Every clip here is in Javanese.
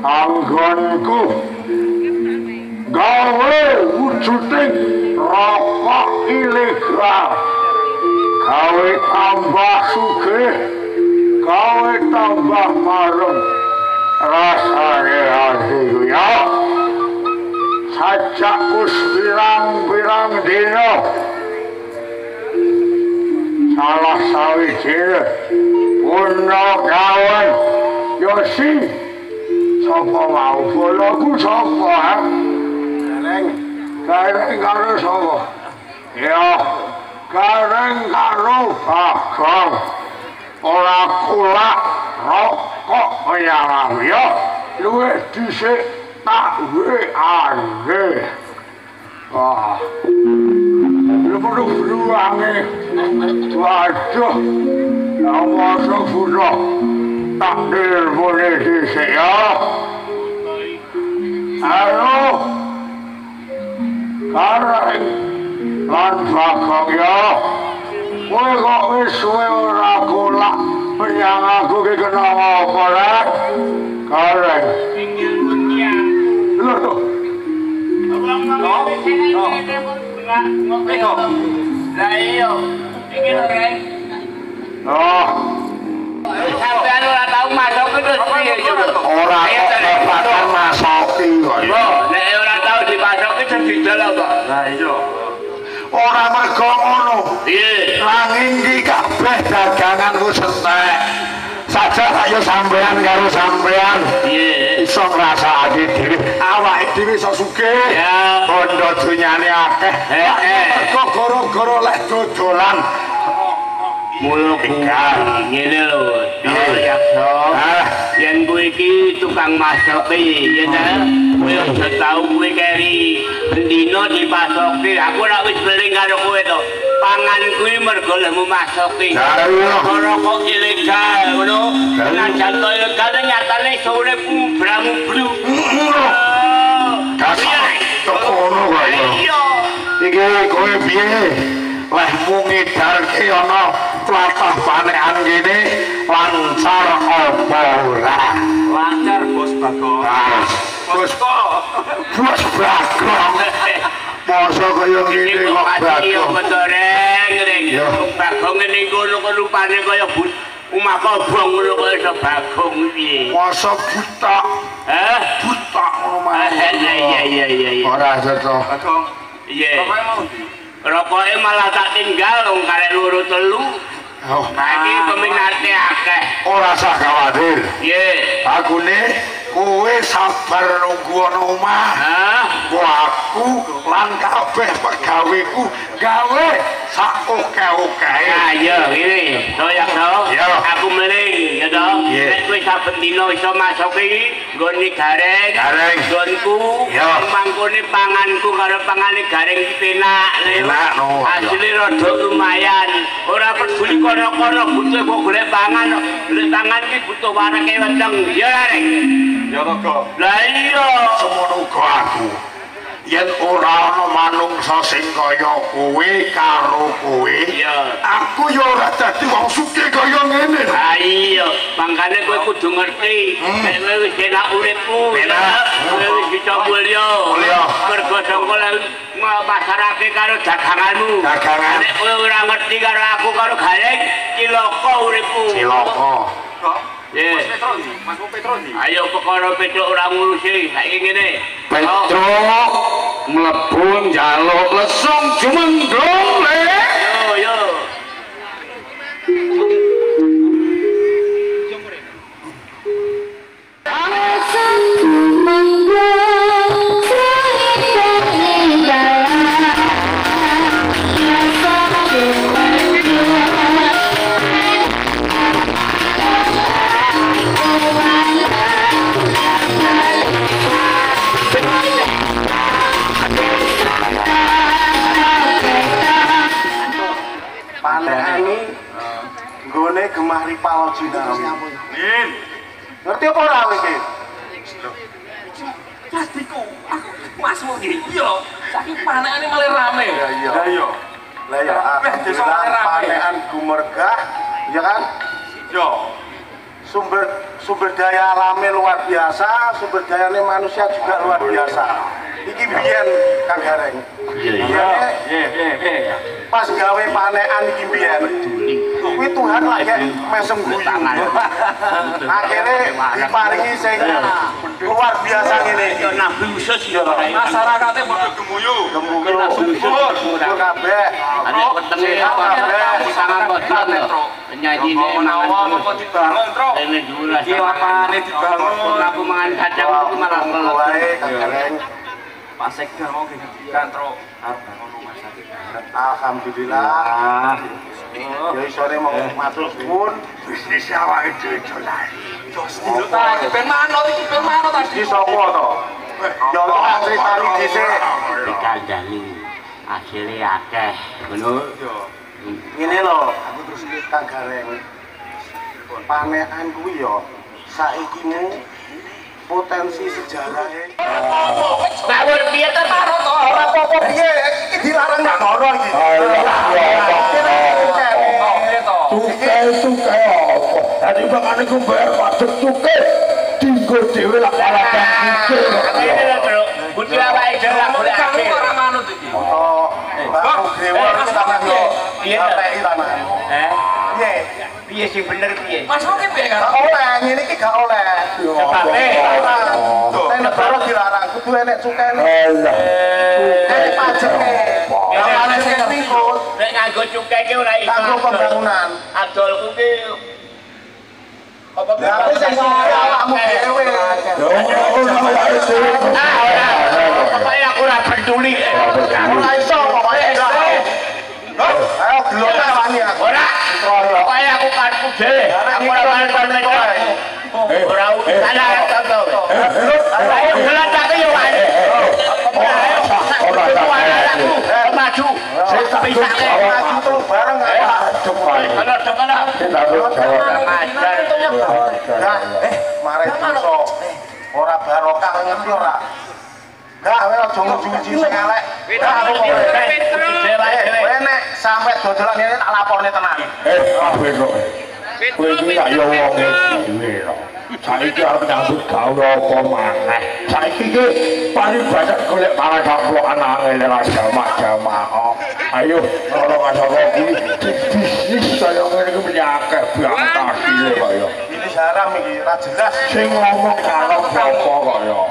anggonku gawe wujuding rokok ilegal gawe tambah sugih gawe tambah marem rasane hatiku ya sajak kus pirang-pirang dina salah sawijine punakawan Yosi sapa mau boloku sapa gareng karo sapa ya gareng karo Bagong ora kulak rokok nyawang ya luwih dhisik tak WA-ne wah lu perlu beruange waduh ya masuk sudah takdir boleh dhisik ya halo gareng lan Bagong ya kowe kok wis suwe ora golak menyang aku ki kena apa rek gareng pinggir menyang lho lah iya pinggir rek oh sampean ora tau masuk terus piye ora kok masuki kok nek ora tau dimasuki sedidol kok lah iya ora mergo ngono piye langing iki kabeh daganganku sentek saja ayo sampean karo sampean piye iso ngrasakake dhewe awake dhewe iso sugih ya bondo dunyane akeh kok gara-gara lek dodolan mulu ngene lho ya yen kowe iki tukang masoki ya ta kowe aja tau kowe keri dina dipasoki aku ora wis beling karo kowe to pangan kuwi mergo lemu masoki ora kok ilegal ngono najan to ilegal nyatane sore bramubru kasih to ngono wae iki kowe piye wah mungidarke ana tlatah panekan kene lancar apa ora lancar bos Bagong bos Bagong masa kaya ngene kok Bagong bedoreng Bagong niku rupane kaya omah kobong ngono kok iso Bagong piye masa buta buta ngono iya ora seto Bagong iya rokoke malah tak tinggal wong karek loro telu. Oh, iki peminate akeh. Ora usah khawatir. Nggih. Agune kowe sabar nunggu ana omah. Hah? Aku lan kabeh pegaweku gawe sak oke-okehe. Ha iya ngene. To ya to. Aku meling ya to. Nek kowe saben dina iso masuk iki nggone gareng. Nggonku mangkone panganku karo pangane gareng iki penak. Enak no. Asile rada lumayan. Ora peduli kono-kono butuh kok golek pangan. Golek tangan iki butuh wareke weteng. Ya rek. Ya kok. Lah iya semono uga aku. Yen ora ana manungsa sing kaya kowe karo kowe, aku ya ora dadi wong sugih kaya ngene. Ha iya, mangkane kowe kudu ngerti, nek kowe wis enak uripmu, kowe wis bisa mulya. Mergo sangko masarake karo daganganmu. Nek kowe ora ngerti karo aku karo gareng, cilaka uripmu. Cilaka. Mas Petroni. Ayo perkara Petro ora ngurusi, saiki ngene. Petro mlebu njaluk lesung jumendong le. Yo. Nggone gemah ripal Cina. Ngerti apa ora kowe iki? Pastiku, aku masmu iki. Iya, saking panekane malah rame. Lah iya, akeh desa panekan gumergah, ya kan? Yo. sumber daya alamnya luar biasa, sumber dayanya manusia juga luar biasa. Iki biyen Kang Gareng. Iya. Pas gawe panekan iki biyen. Kuwi Tuhan lagi mesem guyu. Akhirnya diparingi sing luar biasa ngene iki. Nabi khusus ya. Masyarakatnya padha gemuyu. Subur kabeh. Ada petenge apa sangat kodon. Penyaji ini mangan apa dibangun, Tro. ini dulu Iki lapane dibangun. Aku mangan kacang itu malah wae Kang Gareng. Pak Sekda mau dihentikan, Tro. Rumah sakit. Alhamdulillah. Ya isore mau matur suwun. bisnis awake dhewe lari. Lho ta iki ben manut tadi. Iki sapa to? Ya tak critani dhisik. Dikandani hasilnya akeh ngono. Ngene lho, aku terus Kang Gareng. Panekan kuwi ya saiki mu potensi sejarahnya. Ngawur piye to karo to? Ora apa-apa piye, iki dilarang nggak ngono iki. Cukai apa? Tadi makanya gue bayar pajak cukai tinggal dewe lah palapan cukai. Ini lho, Bro. Budi awake dhewe lah golek Kamu akeh. ora manut iki. Bang, dewa iki tanah yo. Piye? Ngapeki tanah. Piye? Piye sing bener piye? Masuk ki piye Gak kan? oleh, ngene iki gak oleh. Sebabe. Nek negara dilarang kudu enek cukene. Allah. Enek pajeke. Kawane sing ngikut Nek nganggo cukai ki ora iso. kanggo pembangunan. Adolku ki apa Lah aku sing suwe awakmu dhewe. ora. Pokoknya aku ora peduli. Ora iso pokoke iso. Ayo gelone wani aku. Ora. Pokoknya aku karepku dhewe. Aku ora wani ora urusan aku to. Ayo gelat aku yo wani. Maju. Pisake Maju terus bareng ayo. Kalau Mare dosa. Ora barokah ngerti ora? Enggak, kowe aja nguji-uji sing elek. Kowe nek sampe dodolan ngene tak laporne tenan. Kabeh kok. Kowe iki gak yo wong dhewe kok. Saiki arep nyambut gawe apa maneh. Saiki ki paling banyak golek malah kaplo anake lewat jamaah. Ayo ora karo kuwi bisnis saya ngene iki menyakeh banget iki kok ya. Ini haram iki, ora jelas. Sing ngomong karo apa kok ya.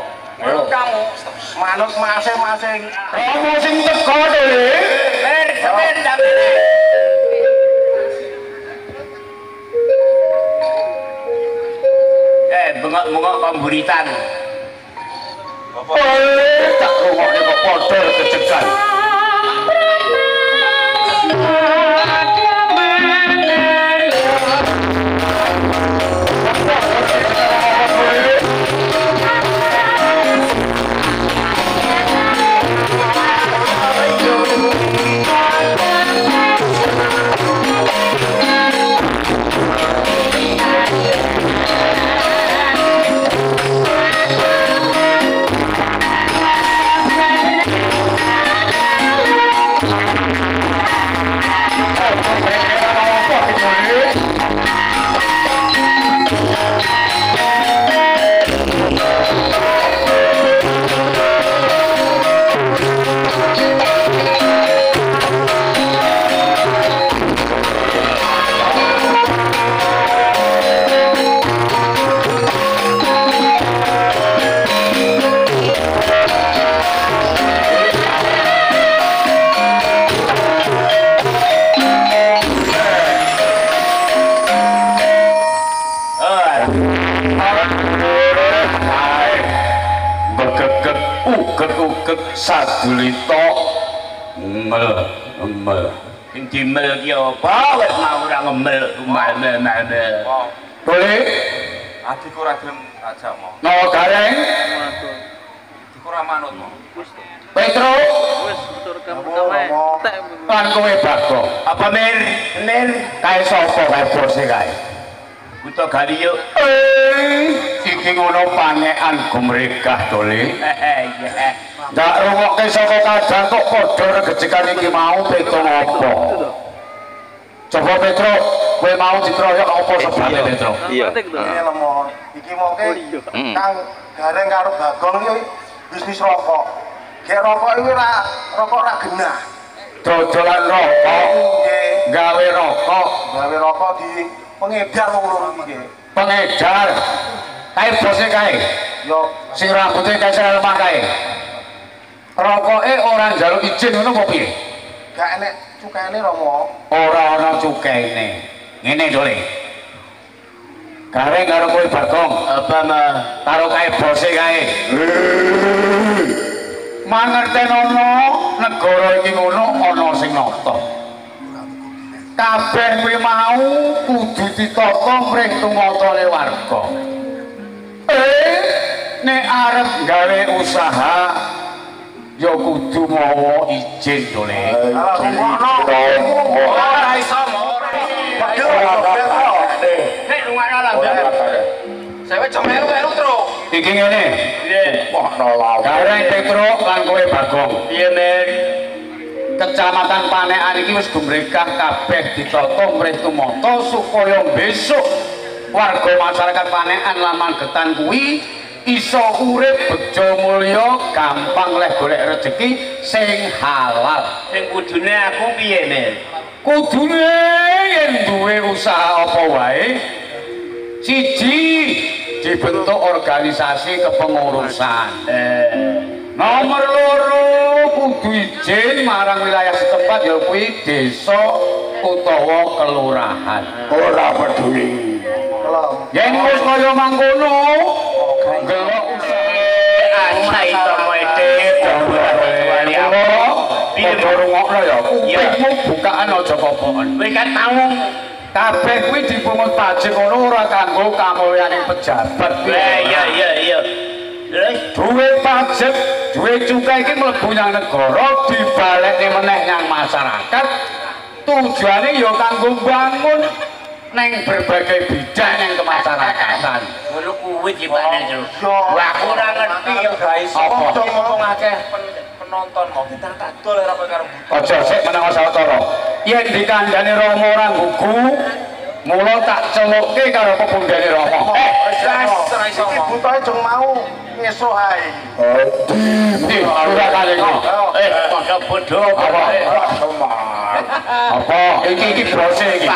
Ayo Kamu Manut masing-masing. kamu sing teko to bengok-bengok pemburitan. tak rungokne kok padha kecekan. Uget-uget sadulita ngel. Sing dimel ki apa wis mau ora ngemel mel. Boleh adikku ora gelem ajak mau. nawa gareng Adikku ora manut mau. Petro lan kowe Bagho Apa mir kae sapa kae bose kae Buta Galio. iki ngono panekan gumregah tole Iya. ndak rungokke saka kadang kok padha regejekan iki mau petung apa Coba Petro, kowe mau dikeroyok apa sebabnya Petro? Iya. Ini lemon. Iki mongke Kang Gareng karo Bagong iki bisnis rokok. Gek rokok iki rokok ora genah. Dodolan rokok, gawe rokok di pengedar wong loro iki. pengedar. Kae bose kae. Yo Sing rambutnya kae sing lemah kae. Rokoke ora njaluk izin ngono apa piye? gak enek cukane Romo. Ora ana cukene. Ngene dole. Gareng karo kowe Bagong, apa mah karo kae bose kae. Mangertenono negara iki ngono ana sing nata. Kabeh kuwi mau kudu ditata mrih tumatane warga. Nek arep gawe usaha ya kudu mawa izin dole. Ora iso Nek lunga lah. Saya cuma meru terus. Iki ngene. Gareng Petro lan kowe Bagong. Iya men. Kecamatan Panekan iki wis gumregah kabeh ditata mrih tumata supaya besok warga masyarakat Panekan lan Magetan kuwi iso urip bejo mulya gampang leh golek rezeki sing halal. Sing kudune aku piye men? Kudune yen duwe usaha apa wae siji dibentuk organisasi kepengurusan. Nomor loro kudu izin marang wilayah setempat ya kuwi desa utawa kelurahan. Ora peduli. Yen wis kaya mangkono, gelok usaha Asai to moete wali apa? Padha rungokno ya. Kupingmu bukaan aja kopokan. kowe kan tau Kabeh kuwi dipungut pajak ngono ora kanggo kamulyaning pejabat. iya. Terus Duwe pajak, duwe cukai iki mlebu nang negara dibalekne meneh nang masyarakat. Tujuane ya kanggo bangun neng berbagai bidang yang kemasyarakatan. ngono kuwi ciptane terus. Wah aku ora ngerti ya guys. Apa? Ngomong akeh penonton mau kita tak dol ora kowe karo Aja sik menang sawetara. Yen dikandhani Rama ora nggugu, mula tak celukke karo pepundhane Rama. ora iso Iki butuhe jeng mau ngesuk ae. Ora kali kok. Padha bodho Apa? Apa? Iki brose iki.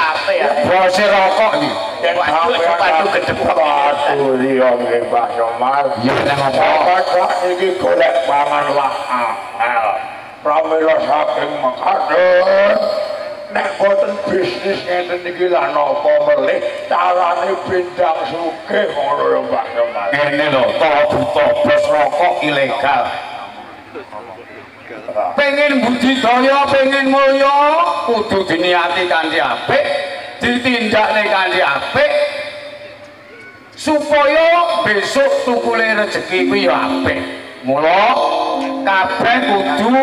Brose rokok iki. Sepatu gedebek. Aduh iya nggih Pak Somar. Ya nang apa? Iki golek pangan wae. Pramila saking mekaten. Nek boten bisnis ngeten iki lah napa melih carane bindang sugih ngono lho Pak Somar. Ngene lho, tobus rokok ilegal. Pengen budidaya, pengen mulya, kudu diniati kanthi apik, ditindakne kanthi apik supaya besok tukule rezeki kuwi ya apik. Mula kabeh kudu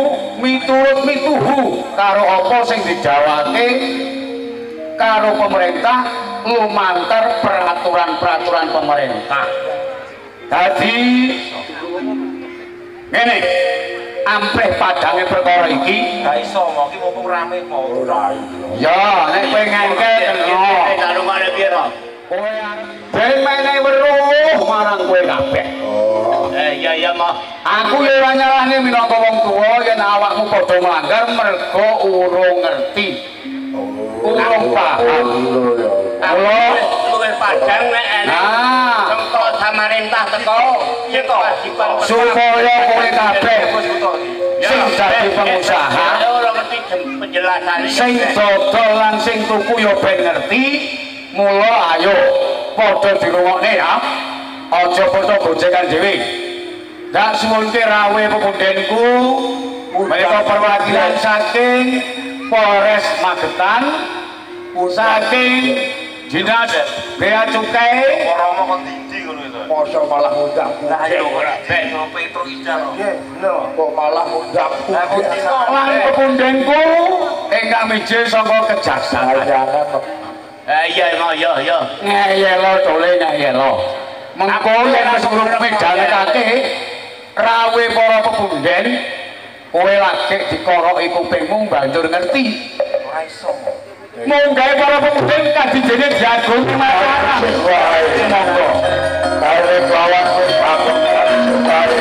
miturut mituhu karo apa sing dijawake karo pemerintah lumantar peraturan-peraturan pemerintah. Dadi ngene, amprih padange perkara iki gak iso mau ki mumpung rame mau ora ya nek kowe ngengke kena Karo kare piye to? kowe ben menehi weruh marang kowe kabeh. Iya mah. Aku ya ora nyalahne minangka wong tuwa yen awakmu padha melanggar mergo urung ngerti. Urung paham. Mula Luwih padang nek enek. nah Contoh Samarintah teko, sing kewajiban supaya kowe kabeh sing dadi pengusaha ora ngerti penjelasane. sing dodol lan sing tuku ya ben ngerti. Mula ayo padha dirungokne ya. Aja padha gojekan dhewe. Dak suwunke rawuhe pepundhenku menika perwakilan saking Polres Magetan, saking Dinas Bea Cukai. Romo kok tindi ngono itu Masa malah ngundang lah ayo ora ben Petro Ijar Nggih, bener. kok malah ngundang lah kok tindi lan pepundhenku ingkang miji saka Kejaksaan. Iya mah ya. Ngeyelo dole ngeyelo. Mengko yen wis urung midhanekake rawuhe para pepundhen, kowe lagi dikoroki kupingmu banjur ngerti. ora iso Monggo para pemimpin kadijene jagung masyarakat. Monggo. Kare kawan aku kare.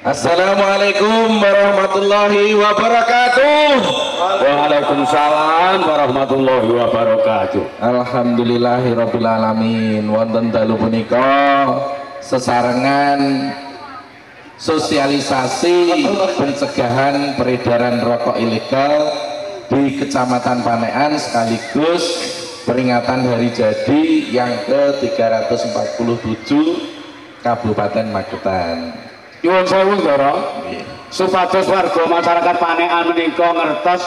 Assalamualaikum warahmatullahi wabarakatuh. Waalaikumsalam warahmatullahi wabarakatuh. Alhamdulillahirabbil alamin. Wonten dalu punika sesarengan sosialisasi pencegahan peredaran rokok ilegal di Kecamatan Panekan sekaligus peringatan hari jadi yang ke-347 Kabupaten Magetan. Nyuwun sewu Ndara, supados warga masyarakat Panekan menika ngertos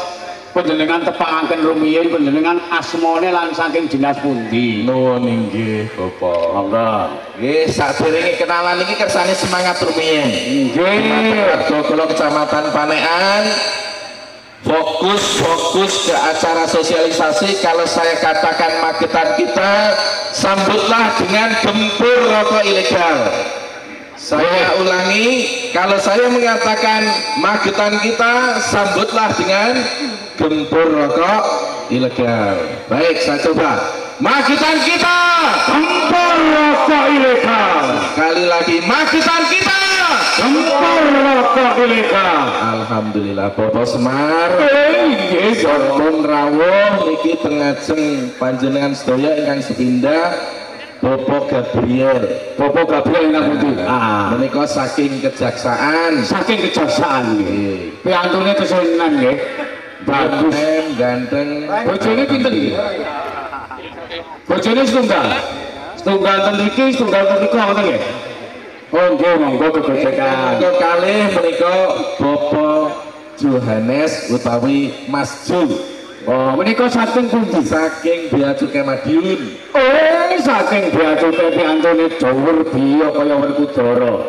panjenengan tepangaken rumiyin panjenengan asmane lan saking dinas pundi. Nuwun inggih Bapak. Monggo. Nggih, sadèrènge kenalan iki kersane semangat rumiyin. Nggih, warga kula Kecamatan Panekan fokus ke acara sosialisasi. Kalau saya katakan Magetan kita, sambutlah dengan gempur rokok ilegal. Saya ulangi, kalau saya mengatakan Magetan kita, sambutlah dengan gempur rokok ilegal. Baik, saya coba. Magetan kita, gempur rokok ilegal. Sekali lagi, Magetan kita, gempur rokok ilegal. Alhamdulillah, Bapak Semar. Nggih, sampun rawuh niki pengajeng panjenengan sedaya ingkang sepindah. Bapak Gabriel ingkang pundi? Menika saking kejaksaan. Saking kejaksaan nggih. Piantune kesulinan nggih. Bagus, ganteng. Bojone pinten nggih? Bojone setunggal. Setunggal ten mriki, setunggal ten niku ngoten nggih. Oh nggih, monggo kegocekan. Menika kalih menika Bapak Johannes utawi Mas Jo. Oh, menika saking pundi? Saking Bea Cukai Madiun. Oh, saking Bea Cukai piantune dhuwur biya kaya Werkudara.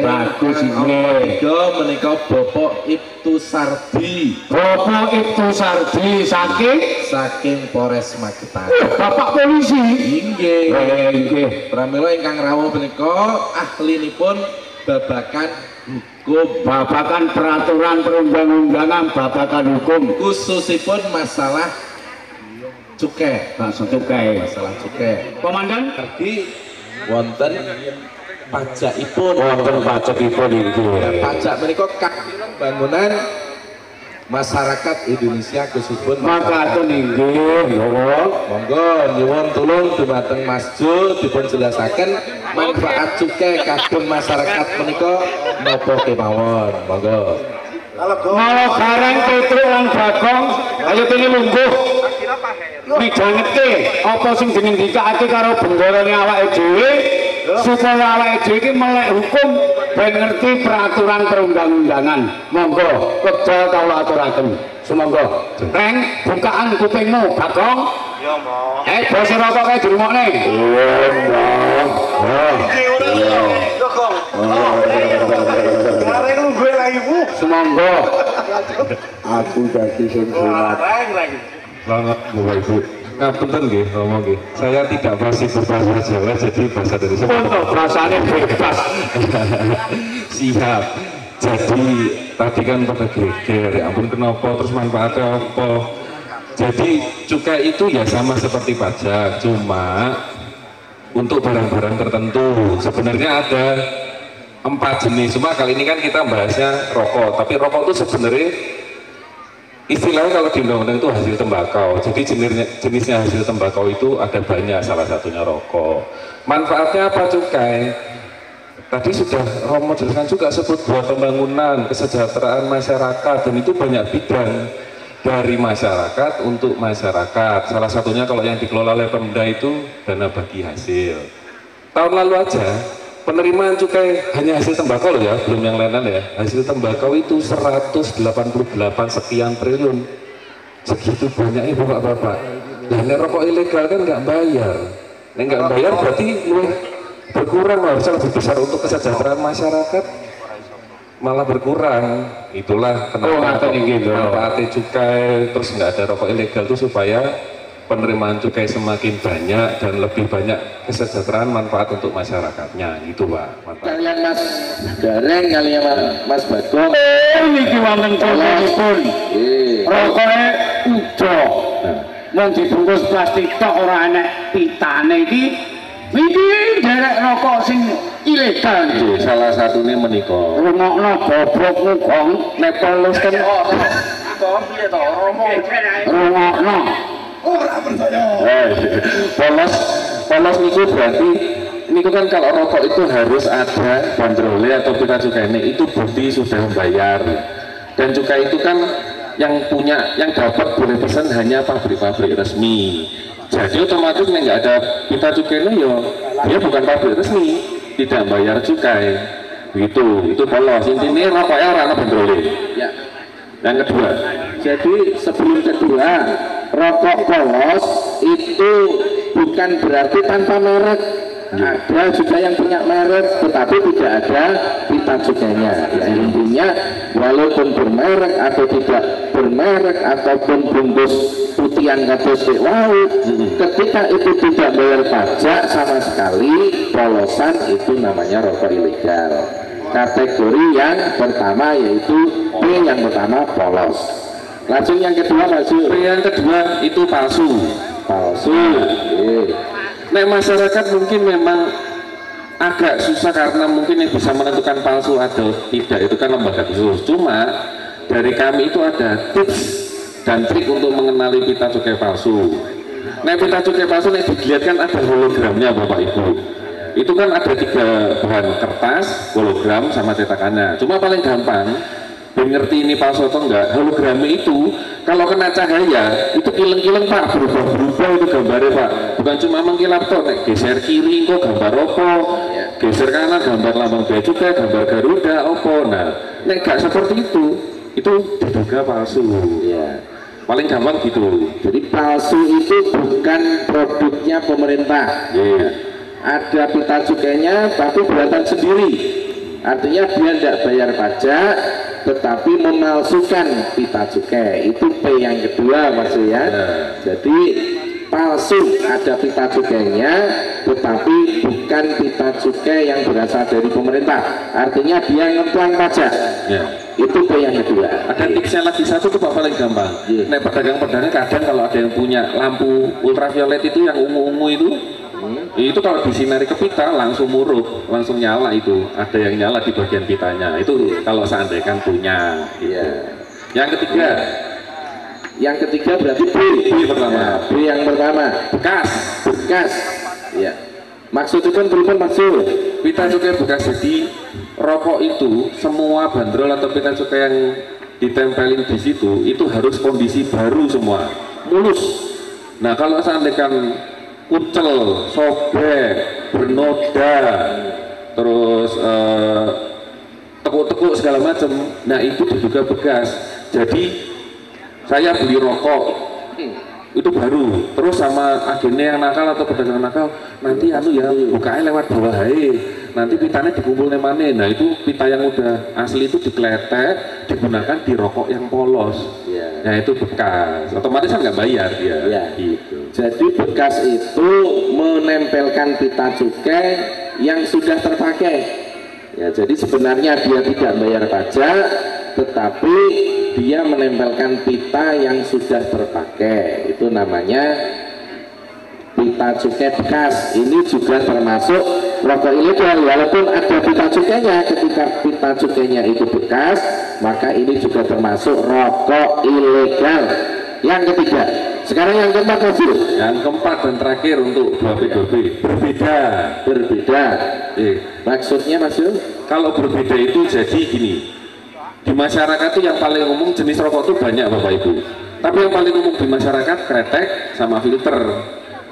Bagus nggih. Menika Bapak Ibtu Sardi. Bapak Ibtu Sardi saking Polres Magetan. Bapak polisi. Inggih. Nggih. Pramila ingkang rawuh menika ahlinipun babakan hukum, babakan peraturan perundang-undangan, babakan hukum, khususipun masalah cukai, masalah cukai. Komandan, tadi wonten pajakipun, pajak menika bangunan masyarakat Indonesia khususipun makaten inggih monggo nyuwun tulung dumateng Mas Jo dipun jelasaken manfaat cukai kagem masyarakat menika napa kemawon. Monggo. Kalau gareng Petruk lan Bagong ayo kene lungguh midhangetke apa sing dingendikake karo bendarane awake dhewe supaya awake dhewe iki melek hukum ben ngerti peraturan perundang-undangan. Monggo wekdal kawula aturaken. Sumangga. Reng bukaan kupingmu Bagong. Ya, Mbah. Bose rokok kae dirungokne. Iya, Mbah. Karek lungguh laimu. Sumangga. Aku dadi sing sunat. Selamat Bapak Ibu. Ngapunten nggih, ngomong nggih. Saya tidak fasih berbahasa Jawa, jadi bahasa dari saya. Untuk bahasane bebas. Siap. Jadi tadi kan pada geger, ya ampun kenapa, terus manfaatnya apa? Jadi cukai itu ya sama seperti pajak, cuma untuk barang-barang tertentu. Sebenarnya ada 4 jenis, cuma kali ini kan kita bahasnya rokok. Tapi rokok itu sebenarnya istilahnya kalau di undang-undang itu hasil tembakau. Jadi jenisnya hasil tembakau itu ada banyak, salah satunya rokok. Manfaatnya apa cukai? Tadi sudah Romo jelaskan juga sebut buat pembangunan, kesejahteraan masyarakat, dan itu banyak bidang dari masyarakat untuk masyarakat. Salah satunya kalau yang dikelola oleh Pemda itu dana bagi hasil. Tahun lalu aja penerimaan cukai hanya hasil tembakau loh ya, belum yang lain-lain ya. Hasil tembakau itu 188 sekian triliun. Segitu banyaknya bapak-bapak. Nah, rokok ilegal kan nggak bayar. Nek nggak bayar berarti berkurang, harusnya lebih besar untuk kesejahteraan masyarakat malah berkurang. Itulah kenapa manfaatnya cukai terus nggak ada rokok ilegal itu supaya penerimaan cukai semakin banyak dan lebih banyak kesejahteraan manfaat untuk masyarakatnya. Itu Pak. Kalian Mas Gareng, kalian Mas Bagong. Niki wonten contohipun. Rokoknya ujo. Mun dibungkus plastik tok ora enek pitane iki. Iki derek rokok sing ilegal iki. Salah satunya menika. Rungokno goblokmu Gong, nek polos kan piye to romo rungokno. Polos niku berarti niku kan kalau rokok itu harus ada bandrolnya atau pita cukainya, itu bukti sudah membayar. Dan cukai itu kan yang dapat boleh pesan hanya pabrik-pabrik resmi. Jadi otomatis nggak ada pita cukainya, ya dia bukan pabrik resmi, tidak bayar cukai. Begitu, itu polos. Intinya rokoknya orang bandrolnya. Ya. Yang kedua, Jadi sebelum kedua, rokok polos itu bukan berarti tanpa merek. Ada juga yang punya merek tetapi tidak ada pita cukainya. Ya, intinya walaupun bermerek atau tidak bermerek ataupun bungkus putihan kados wow, ketika itu tidak bayar pajak sama sekali, polosan itu namanya rokok ilegal. Kategori yang pertama yaitu P, yang pertama polos. Langsung yang kedua masuk. yang kedua itu palsu. Palsu. Nah, masyarakat mungkin memang agak susah karena mungkin yang bisa menentukan palsu atau tidak itu kan lembaga khusus. Cuma dari kami itu ada tips dan trik untuk mengenali pita cukai palsu. Nah, pita cukai palsu yang dilihat kan ada hologramnya Bapak Ibu. Itu kan ada 3 bahan, kertas, hologram, sama cetakannya. Cuma paling gampang ngerti ini palsu atau enggak, hologramnya itu kalau kena cahaya itu kileng-kileng Pak, berubah-berubah itu gambarnya Pak, bukan cuma mengkilap toh, geser kiri kok gambar opo, geser kanan gambar lambang bea cukai, gambar Garuda opo. Nah, nek gak seperti itu diduga palsu ya. Paling gampang gitu. Jadi palsu itu bukan produknya pemerintah. Ada pita cukainya tapi buatan sendiri, artinya dia tidak bayar pajak tetapi memalsukan pita cukai. Itu P yang kedua maksud ya. Jadi palsu, ada pita cukainya tetapi bukan pita cukai yang berasal dari pemerintah, artinya dia ngemplang pajak ya. Itu P yang kedua. Ada tipsnya lagi satu tuh Pak, paling gampang. Nah, pedagang-pedagang kadang kalau ada yang punya lampu ultraviolet itu yang ungu-ungu itu kalau disinari ke pita langsung murup, langsung nyala. Itu ada yang nyala di bagian pitanya itu kalau seandainya kan punya gitu. Yang ketiga berarti B pertama. B yang pertama bekas ya. Maksud itu kan berikut maksud pita cukai bekas. Jadi rokok itu semua bandrol atau pita cukai yang ditempelin di situ itu harus kondisi baru semua, mulus. Nah, kalau seandainya kucel, sobek, bernoda, terus tekuk-tekuk segala macam, nah itu diduga bekas. Jadi saya beli rokok itu baru, terus sama agennya yang nakal atau pedagang nakal nanti bukanya lewat bawah nanti pitanya dikumpulnya mana. Nah, itu pita yang udah asli itu dikletek digunakan di rokok yang polos. Nah, itu bekas, otomatis kan nggak bayar dia gitu. Jadi bekas itu menempelkan pita cukai yang sudah terpakai ya. Jadi sebenarnya dia tidak bayar pajak tetapi dia menempelkan pita yang sudah terpakai, itu namanya pita cukai bekas. Ini juga termasuk rokok ilegal walaupun ada pita cukainya. Ketika pita cukainya itu bekas, maka ini juga termasuk rokok ilegal. Yang ketiga, sekarang yang keempat Hasil. Yang keempat dan terakhir untuk berbeda. Maksudnya Hasil? Kalau berbeda itu jadi gini, di masyarakat itu yang paling umum jenis rokok itu banyak Bapak Ibu, tapi yang paling umum di masyarakat kretek sama filter.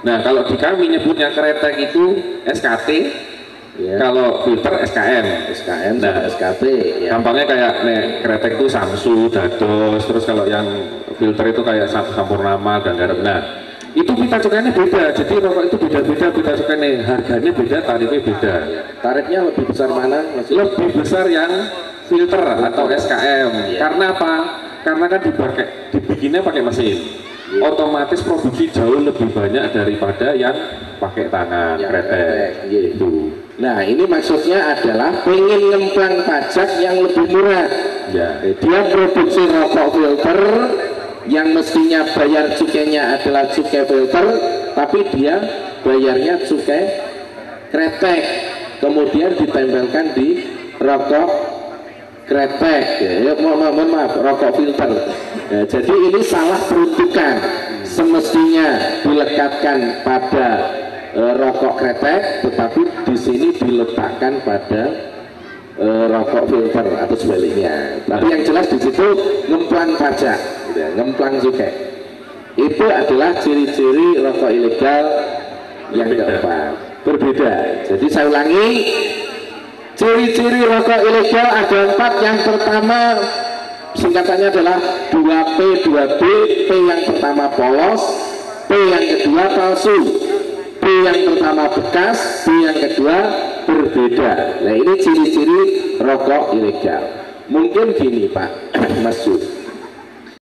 Nah, kalau di kami nyebutnya kretek itu SKT, kalau filter SKM. Nah, SKT ya. Gampangnya kayak kretek itu Samsu, Dados, terus kalau yang filter itu kayak Sampurnama dan Garam. Nah, itu pita cukainya beda, jadi rokok itu beda-beda pita cukainya, harganya beda, tarifnya beda. Tarifnya lebih besar mana? Lebih besar yang filter atau SKM. Karena apa? Karena kan dibikinnya pakai mesin, otomatis produksi jauh lebih banyak daripada yang pakai tangan, kretek gitu. Nah ini maksudnya adalah pengen ngemplang pajak yang lebih murah Ya, dia produksi rokok filter yang mestinya bayar cukainya adalah cukai filter, tapi dia bayarnya cukai kretek, kemudian ditempelkan di rokok kretek ya, mohon maaf, rokok filter ya, jadi ini salah peruntukan, semestinya dilekatkan pada rokok kretek, tetapi di sini diletakkan pada rokok filter atau sebaliknya. Tapi yang jelas di situ ngemplang pajak, gitu ya, ngemplang cukai. Itu adalah ciri-ciri rokok ilegal yang keempat. Berbeda. Jadi saya ulangi, ciri-ciri rokok ilegal ada 4. Yang pertama singkatannya adalah 2P 2B. P yang pertama polos, P yang kedua palsu, B yang pertama bekas, B yang kedua berbeda. Nah ini ciri-ciri rokok ilegal. Mungkin gini Pak Mas Yud,